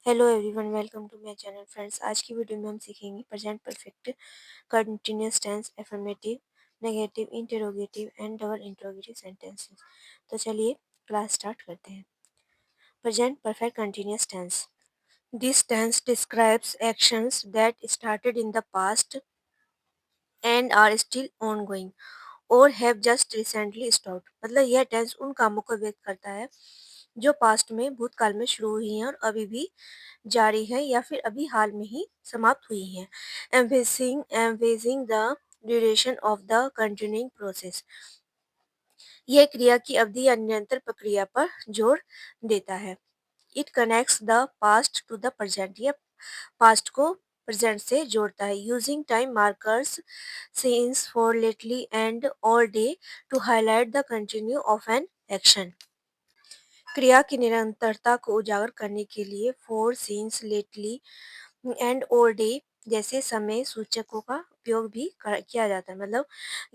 Hello everyone, welcome to my channel friends. आज की video में हम सीखेंगे present perfect, continuous tense, affirmative, negative, interrogative and double interrogative sentences. तो चलिए क्लास स्टार्ट करते हैं। Present perfect continuous tense, this tense describes actions that started in the past and are still ongoing और have just recently stopped. मतलब यह tense उन कामों को व्यक्त करता है जो पास्ट में भूतकाल में शुरू हुई हैं और अभी भी जारी है या फिर अभी हाल में ही समाप्त हुई हैं। Emphasising the duration of the continuing process, यह क्रिया की अवधि या निरंतर प्रक्रिया पर जोर देता है। It connects the past to the present, यह पास्ट को प्रेजेंट से जोड़ता है। Using time markers, since for lately and all day to highlight the continue of an action. क्रिया की निरंतरता को उजागर करने के लिए for since, lately and all day जैसे समय सूचकों का उपयोग भी किया जाता है। मतलब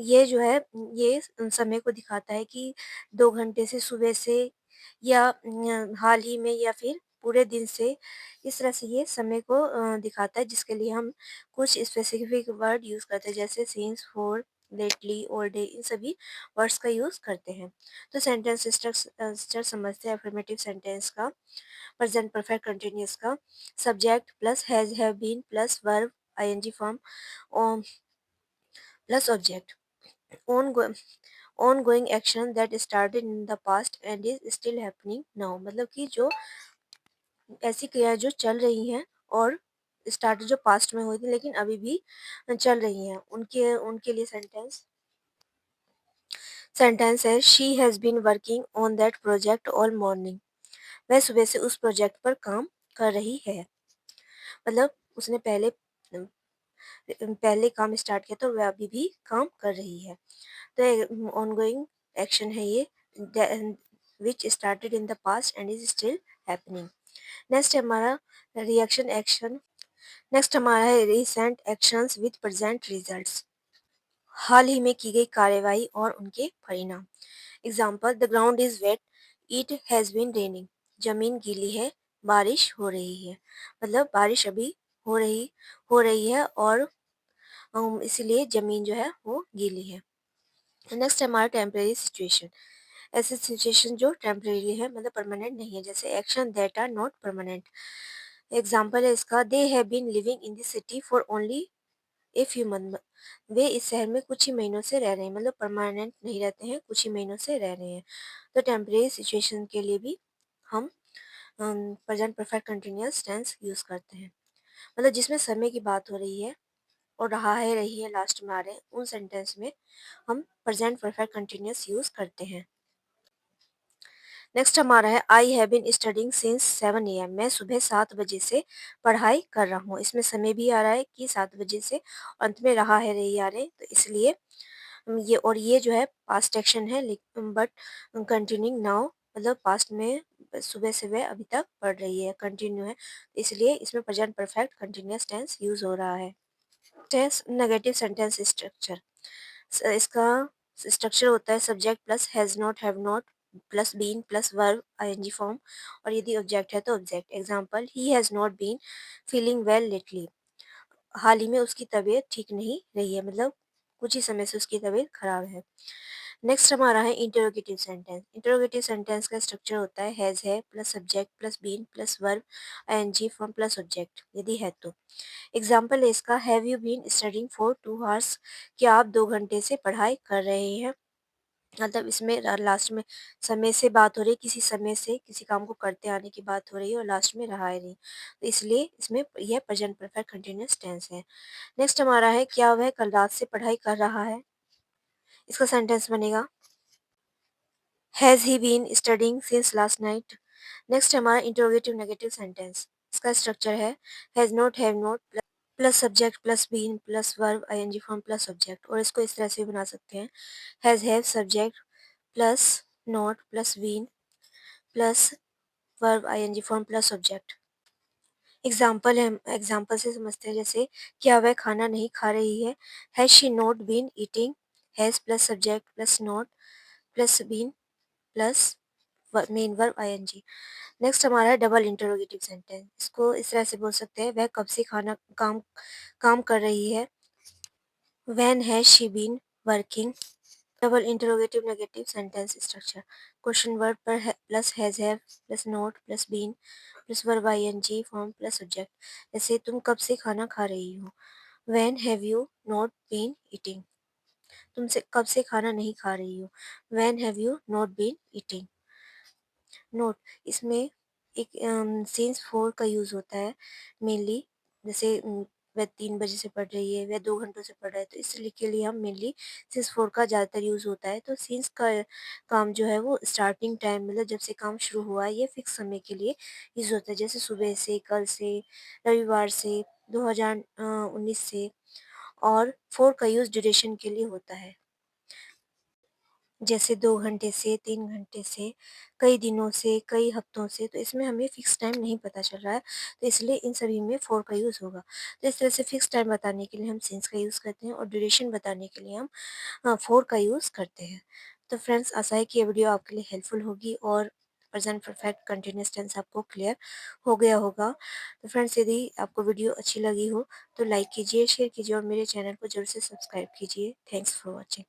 ये जो है, ये समय को दिखाता है कि 2 घंटे से, सुबह से, या हाल ही में, या फिर पूरे दिन से। इस तरह से ये समय को दिखाता है, जिसके लिए हम कुछ स्पेसिफिक वर्ड यूज़ करते हैं, जैसे since, for, lately, all day, इन सभी वर्ड्स का यूज़ करते हैं। तो सेंटेंस स्ट्रक्चर समझते हैं। अफर्मेटिव सेंटेंस का, प्रेजेंट परफेक्ट कंटिन्यूअस का, subject plus has, have been plus verb ING form plus object, on going action that started in the past and is still happening now. मतलब कि जो ऐसी क्रियाएं जो चल रही हैं और स्टार्ट जो पास्ट में हुई थी लेकिन अभी भी चल रही हैं, उनके उनके लिए सेंटेंस है, she has been working on that project all morning. वह सुबह से उस प्रोजेक्ट पर काम कर रही है। मतलब उसने पहले काम स्टार्ट किया तो वह अभी भी काम कर रही है। तो ऑनगोइंग एक्शन है ये, which started in the past and is still happening. Next हमारा रिएक्शन एक्शन। नेक्स्ट हमारा है recent actions with present results, हाल ही में की गई कार्यवाही और उनके परिणाम। Example, the ground is wet, it has been raining. जमीन गीली है, बारिश हो रही है। मतलब बारिश अभी हो रही है और इसीलिए जमीन जो है वो गीली है। नेक्स्ट है हमारा टेम्परेरी सिचुएशन, ऐसे सिचुएशन जो टेम्परेरी है, मतलब परमानेंट नहीं है, जैसे action that are not permanent. Example है इसका, they have been living in this city for only a few month. वे इस शहर में कुछ ही महीनों से रह रहे हैं, मतलब परमानेंट नहीं रहते हैं, कुछ ही महीनों से रह रहे हैं। तो टेम्परेरी सिचुएशन के लिए भी हम present perfect continuous tense use करते हैं। मतलब जिसमें समय की बात हो रही है और रहा है, रही है, लास्ट में आ रहे हैं, उन सेंटेंस में हम प्रेजेंट परफेक्ट कंटिन्यूअस यूज करते हैं। नेक्स्ट हमारा है, I have been studying since 7 AM। मैं सुबह 7 बजे से पढ़ाई कर रहा हूँ। इसमें समय भी आ रहा है कि 7 बजे से, अंत में रहा है, रही आ रहे, तो इसलिए ये, और ये जो है पास्ट एक्शन है, बट कंटिन्यूइंग नाउ, मतलब पास्ट में सुबह से वह अभी तक पढ़ रही है, कंटिन्यू है, इसलिए इसमें present perfect continuous tense use हो रहा है। टेंस नेगेटिव सेंटेंस स्ट्रक्चर, इसका स्ट्रक्चर होता है subject plus has not, have not plus been plus verb ING form, और यदि ऑब्जेक्ट है तो object. Example, he has not been feeling well lately. हाल ही में उसकी तबीयत ठीक नहीं रही है, मतलब कुछ ही समय से उसकी तबीयत खराब है। नेक्स्ट हमारा है इंटरोगेटिव सेंटेंस। इंटरोगेटिव सेंटेंस का स्ट्रक्चर होता है हैज है plus subject plus been plus verb ING form plus object, यदि है तो। एग्जाम्पल है इसका, have you been studying for 2 hours. क्या आप 2 घंटे से पढ़ाई कर रहे हैं। मतलब इसमें लास्ट में समय से बात हो रही है, किसी समय से किसी काम को करते आने की बात हो रही है और लास्ट में रहा है नहीं, तो इसलिए इसमें यह प्रेजेंट परफेक्ट कंटिन्यूअस टेंस है। नेक्स्ट हमारा है, क्या वह कल रात से पढ़ाई कर रहा है। इसका सेंटेंस बनेगा, has he been studying since last night. Next हमारा इंटरोगेटिव नेगेटिव सेंटेंस। इसका स्ट्रक्चर है has not, have not plus subject plus been plus verb ING form plus object, और इसको इस तरह से भी बना सकते हैं, has have subject plus not plus been plus verb ING form plus object. Example है, एग्जाम्पल से समझते हैं, जैसे क्या वह खाना नहीं खा रही है। Has she not been eating. Has plus subject plus not plus been plus main verb ING. Next हमारा है डबल इंटरोगेटिव सेंटेंस। इसको इस तरह से बोल सकते हैं, वह कब से खाना काम काम कर रही है। When has she been working. Double interrogative negative sentence structure. Question word पर plus has have plus not plus been plus verb ING form plus subject. जैसे तुम कब से खाना खा रही हो। When have you not been eating. तुमसे कब से खाना नहीं खा रही हो। When have you not been eating. Note, इसमें एक सिंस फोर का यूज़ होता है मेनली। जैसे वह 3 बजे से पढ़ रही है, वह 2 घंटों से पढ़ रहा है, तो इसलिए के लिए हम मेनली सिंस फोर का ज़्यादातर यूज़ होता है। तो सिंस का काम जो है वो स्टार्टिंग टाइम मतलब जब से काम शुरू हुआ है, ये फिक्स समय के लिए यूज़ होता है। जैसे सुबह से, कल से, रविवार से, 2019 से। और फोर का यूज़ ड्यूरेशन के लिए होता है, जैसे 2 घंटे से, 3 घंटे से, कई दिनों से, कई हफ्तों से। तो इसमें हमें फ़िक्स टाइम नहीं पता चल रहा है, तो इसलिए इन सभी में फ़ॉर का यूज़ होगा। तो इस तरह से फ़िक्स टाइम बताने के लिए हम सिंस का यूज़ करते हैं और ड्यूरेशन बताने के लिए हम फ़ॉर का यूज़ करते हैं। तो फ्रेंड्स, आशा है कि ये वीडियो आपके लिए हेल्पफुल होगी और प्रेज़ेंट परफेक्ट कंटीन्यूअस टेंस आपको क्लियर हो गया होगा। तो फ्रेंड्स, यदि आपको वीडियो अच्छी लगी हो तो लाइक कीजिए, शेयर कीजिए और मेरे चैनल को ज़रूर से सब्सक्राइब कीजिए। Thanks for watching.